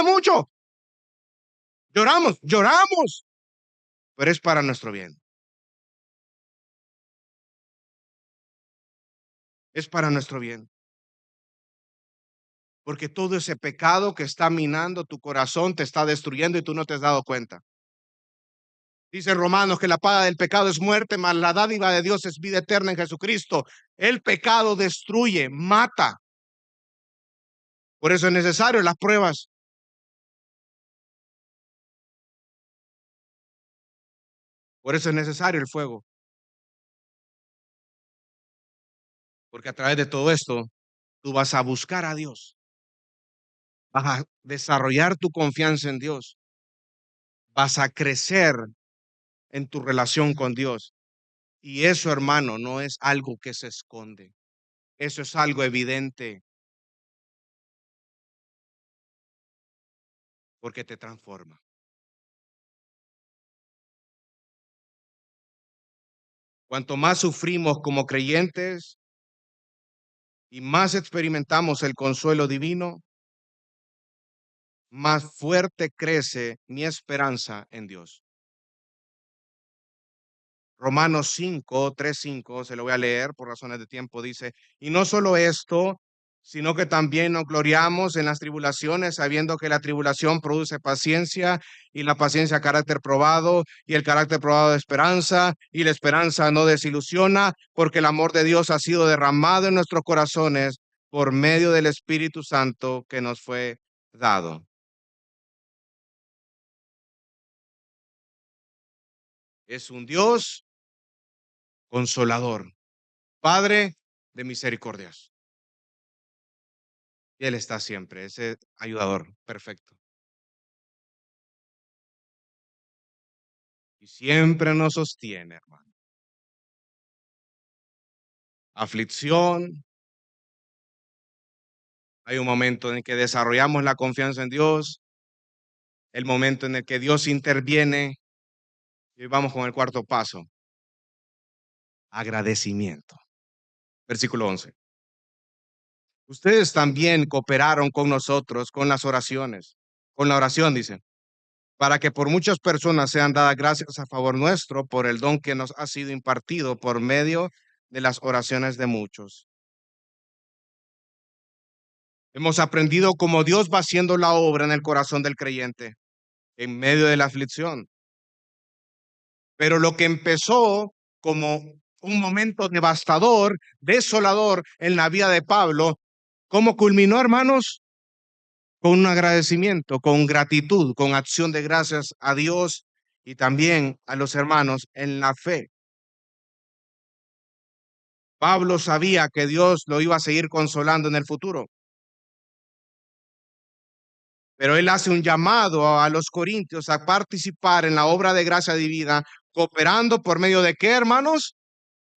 mucho. Lloramos, pero es para nuestro bien. Es para nuestro bien. Porque todo ese pecado que está minando tu corazón te está destruyendo y tú no te has dado cuenta. Dice Romanos que la paga del pecado es muerte, mas la dádiva de Dios es vida eterna en Jesucristo. El pecado destruye, mata. Por eso es necesario las pruebas. Por eso es necesario el fuego. Porque a través de todo esto, tú vas a buscar a Dios. Vas a desarrollar tu confianza en Dios. Vas a crecer en tu relación con Dios. Y eso, hermano, no es algo que se esconde. Eso es algo evidente porque te transforma. Cuanto más sufrimos como creyentes y más experimentamos el consuelo divino, más fuerte crece mi esperanza en Dios. Romanos 5, 3, 5, se lo voy a leer por razones de tiempo, dice, y no solo esto, sino que también nos gloriamos en las tribulaciones, sabiendo que la tribulación produce paciencia y la paciencia carácter probado y el carácter probado de esperanza y la esperanza no desilusiona, porque el amor de Dios ha sido derramado en nuestros corazones por medio del Espíritu Santo que nos fue dado. Es un Dios consolador, Padre de misericordias. Y Él está siempre, ese ayudador perfecto. Y siempre nos sostiene, hermano. Aflicción, hay un momento en el que desarrollamos la confianza en Dios, el momento en el que Dios interviene. Y vamos con el cuarto paso, agradecimiento. Versículo 11. Ustedes también cooperaron con nosotros con las oraciones, con la oración, dice, para que por muchas personas sean dadas gracias a favor nuestro por el don que nos ha sido impartido por medio de las oraciones de muchos. Hemos aprendido cómo Dios va haciendo la obra en el corazón del creyente en medio de la aflicción. Pero lo que empezó como un momento devastador, desolador en la vida de Pablo, ¿cómo culminó, hermanos? Con un agradecimiento, con gratitud, con acción de gracias a Dios y también a los hermanos en la fe. Pablo sabía que Dios lo iba a seguir consolando en el futuro, pero él hace un llamado a los corintios a participar en la obra de gracia divina, cooperando por medio de qué, hermanos?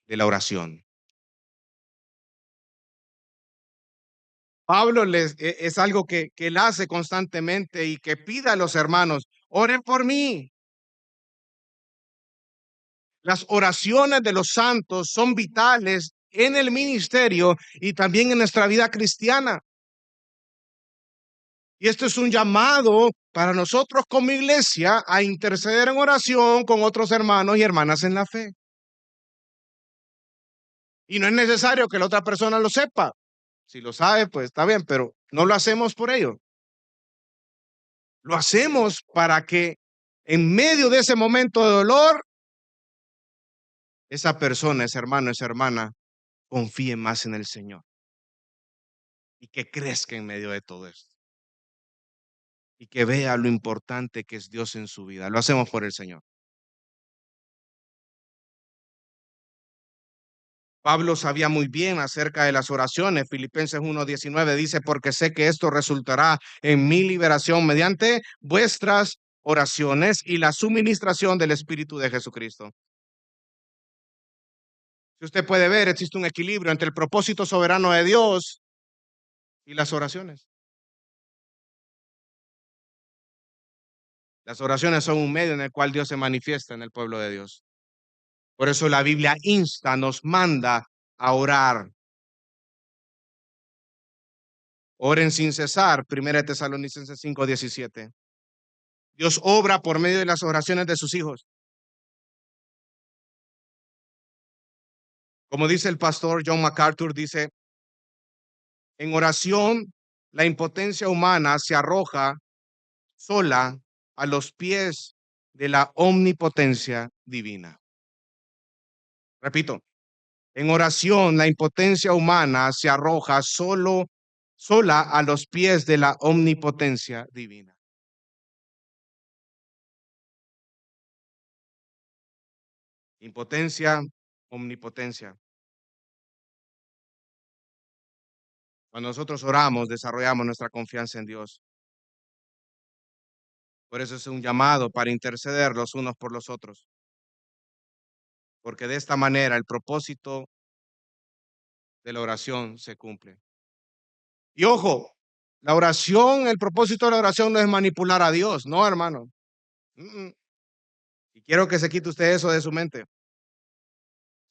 De la oración. Pablo es algo que él hace constantemente y que pida a los hermanos, oren por mí. Las oraciones de los santos son vitales en el ministerio y también en nuestra vida cristiana. Y esto es un llamado para nosotros como iglesia a interceder en oración con otros hermanos y hermanas en la fe. Y no es necesario que la otra persona lo sepa. Si lo sabe, pues está bien, pero no lo hacemos por ello. Lo hacemos para que en medio de ese momento de dolor, esa persona, ese hermano, esa hermana, confíe más en el Señor y que crezca en medio de todo esto y que vea lo importante que es Dios en su vida. Lo hacemos por el Señor. Pablo sabía muy bien acerca de las oraciones. Filipenses 1:19 dice, porque sé que esto resultará en mi liberación mediante vuestras oraciones y la suministración del Espíritu de Jesucristo. Si usted puede ver, existe un equilibrio entre el propósito soberano de Dios y las oraciones. Las oraciones son un medio en el cual Dios se manifiesta en el pueblo de Dios. Por eso la Biblia insta, nos manda a orar. Oren sin cesar, 1 Tesalonicenses 5:17. Dios obra por medio de las oraciones de sus hijos. Como dice el pastor John MacArthur, dice, en oración, la impotencia humana se arroja sola a los pies de la omnipotencia divina. Repito, en oración, la impotencia humana se arroja sola a los pies de la omnipotencia divina. Impotencia, omnipotencia. Cuando nosotros oramos, desarrollamos nuestra confianza en Dios. Por eso es un llamado para interceder los unos por los otros. Porque de esta manera el propósito de la oración se cumple. Y ojo, la oración, el propósito de la oración no es manipular a Dios, no, hermano. Y quiero que se quite usted eso de su mente,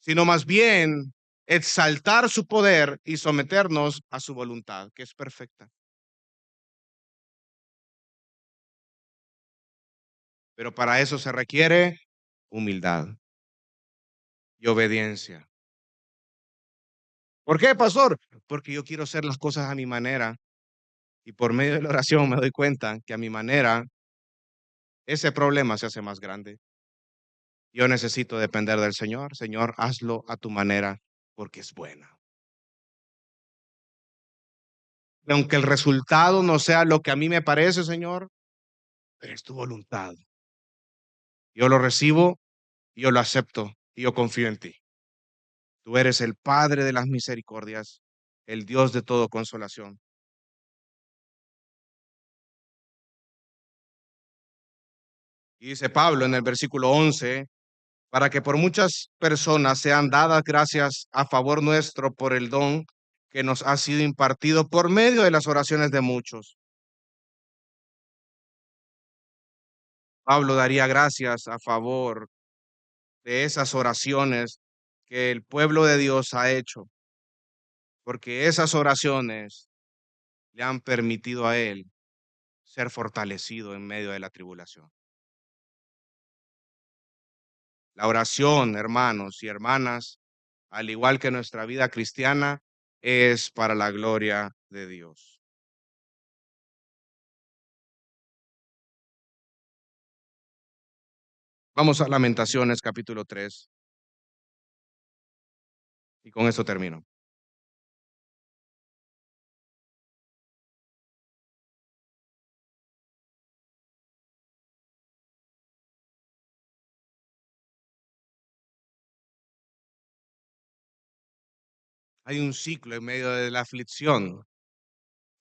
sino más bien exaltar su poder y someternos a su voluntad, que es perfecta. Pero para eso se requiere humildad y obediencia. ¿Por qué, pastor? Porque yo quiero hacer las cosas a mi manera y por medio de la oración me doy cuenta que a mi manera ese problema se hace más grande. Yo necesito depender del Señor. Señor, hazlo a tu manera porque es buena. Y aunque el resultado no sea lo que a mí me parece, Señor, pero es tu voluntad. Yo lo recibo, yo lo acepto y yo confío en ti. Tú eres el Padre de las misericordias, el Dios de toda consolación. Y dice Pablo en el versículo 11, para que por muchas personas sean dadas gracias a favor nuestro por el don que nos ha sido impartido por medio de las oraciones de muchos. Pablo daría gracias a favor de esas oraciones que el pueblo de Dios ha hecho, porque esas oraciones le han permitido a él ser fortalecido en medio de la tribulación. La oración, hermanos y hermanas, al igual que nuestra vida cristiana, es para la gloria de Dios. Vamos a Lamentaciones capítulo 3 y con esto termino. Hay un ciclo en medio de la aflicción.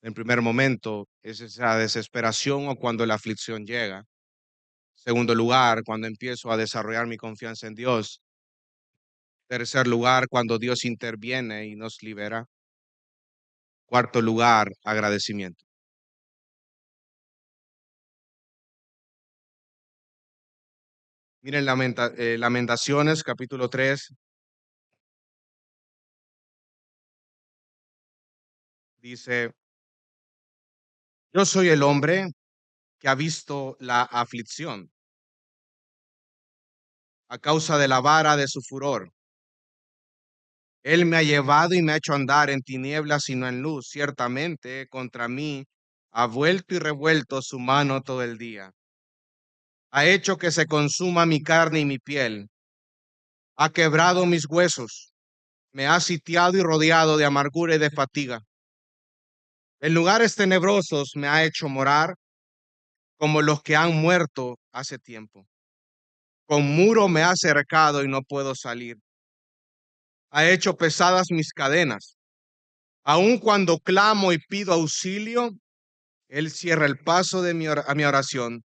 En primer momento es esa desesperación o cuando la aflicción llega. Segundo lugar, cuando empiezo a desarrollar mi confianza en Dios. Tercer lugar, cuando Dios interviene y nos libera. Cuarto lugar, agradecimiento. Miren Lamentaciones capítulo 3 dice, yo soy el hombre que ha visto la aflicción a causa de la vara de su furor. Él me ha llevado y me ha hecho andar en tinieblas y no en luz. Ciertamente contra mí ha vuelto y revuelto su mano todo el día. Ha hecho que se consuma mi carne y mi piel. Ha quebrado mis huesos. Me ha sitiado y rodeado de amargura y de fatiga. En lugares tenebrosos me ha hecho morar como los que han muerto hace tiempo. Con muro me ha cercado y no puedo salir. Ha hecho pesadas mis cadenas. Aun cuando clamo y pido auxilio, Él cierra el paso de a mi oración.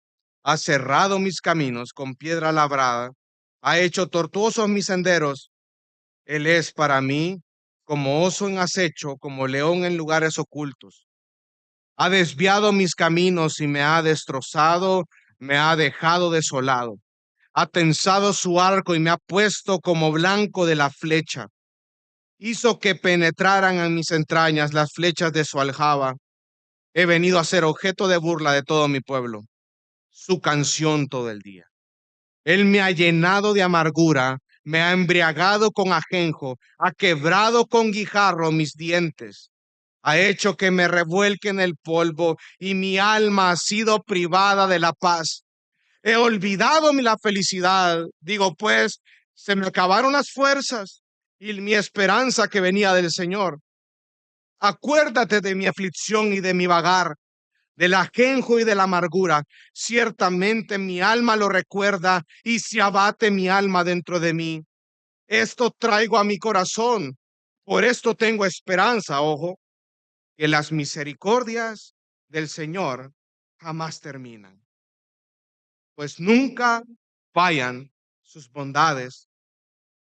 Ha cerrado mis caminos con piedra labrada. Ha hecho tortuosos mis senderos. Él es para mí como oso en acecho, como león en lugares ocultos. Ha desviado mis caminos y me ha destrozado me ha dejado desolado. Ha tensado su arco y me ha puesto como blanco de la flecha. Hizo que penetraran en mis entrañas las flechas de su aljaba. He venido a ser objeto de burla de todo mi pueblo. Su canción todo el día. Él me ha llenado de amargura, me ha embriagado con ajenjo, ha quebrado con guijarro mis dientes. Ha hecho que me revuelque en el polvo y mi alma ha sido privada de la paz. He olvidado la felicidad. Digo, pues, se me acabaron las fuerzas y mi esperanza que venía del Señor. Acuérdate de mi aflicción y de mi vagar, del ajenjo y de la amargura. Ciertamente mi alma lo recuerda y se abate mi alma dentro de mí. Esto traigo a mi corazón. Por esto tengo esperanza, ojo, que las misericordias del Señor jamás terminan, pues nunca fallan sus bondades.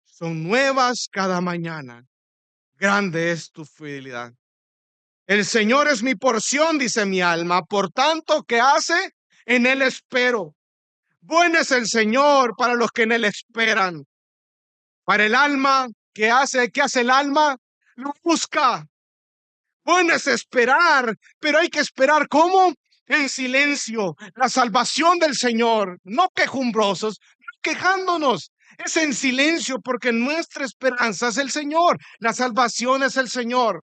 Son nuevas cada mañana. Grande es tu fidelidad. El Señor es mi porción, dice mi alma. Por tanto, ¿qué hace? En Él espero. Bueno es el Señor para los que en Él esperan. Para el alma, ¿qué hace? ¿Qué hace el alma? Lo busca. Bueno es esperar, pero hay que esperar ¿cómo? En silencio. La salvación del Señor, no quejumbrosos, no quejándonos. Es en silencio porque nuestra esperanza es el Señor. La salvación es el Señor.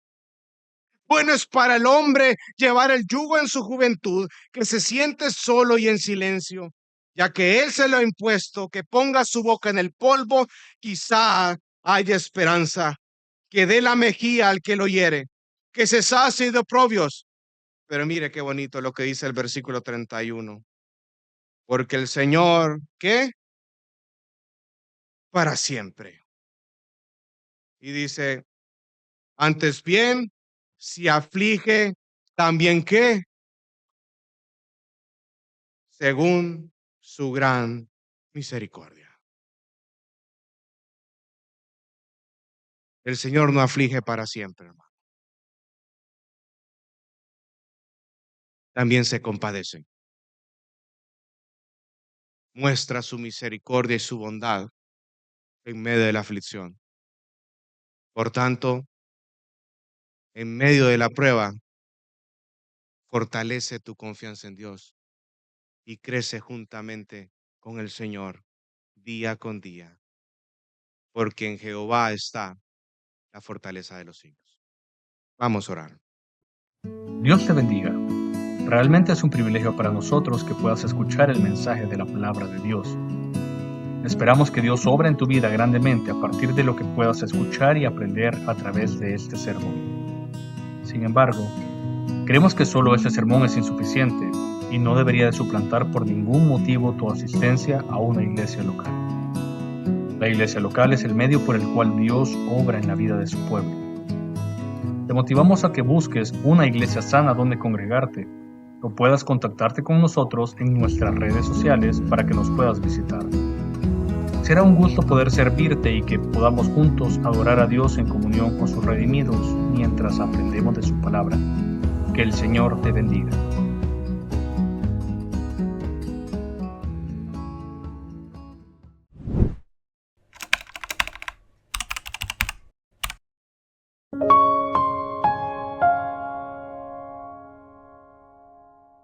Bueno es para el hombre llevar el yugo en su juventud, que se siente solo y en silencio, ya que Él se lo ha impuesto, que ponga su boca en el polvo, quizá haya esperanza, que dé la mejilla al que lo hiere, que se sacie de oprobios. Pero mire qué bonito lo que dice el versículo 31. Porque el Señor, ¿qué? Para siempre. Y dice, antes bien, si aflige, también ¿qué? Según su gran misericordia. El Señor no aflige para siempre, hermano. También se compadece. Muestra su misericordia y su bondad en medio de la aflicción. Por tanto, en medio de la prueba, fortalece tu confianza en Dios y crece juntamente con el Señor día con día, porque en Jehová está la fortaleza de los siglos. Vamos a orar. Dios te bendiga. Realmente es un privilegio para nosotros que puedas escuchar el mensaje de la palabra de Dios. Esperamos que Dios obra en tu vida grandemente a partir de lo que puedas escuchar y aprender a través de este sermón. Sin embargo, creemos que solo este sermón es insuficiente y no debería de suplantar por ningún motivo tu asistencia a una iglesia local. La iglesia local es el medio por el cual Dios obra en la vida de su pueblo. Te motivamos a que busques una iglesia sana donde congregarte o puedas contactarte con nosotros en nuestras redes sociales para que nos puedas visitar. Será un gusto poder servirte y que podamos juntos adorar a Dios en comunión con sus redimidos mientras aprendemos de su palabra. Que el Señor te bendiga.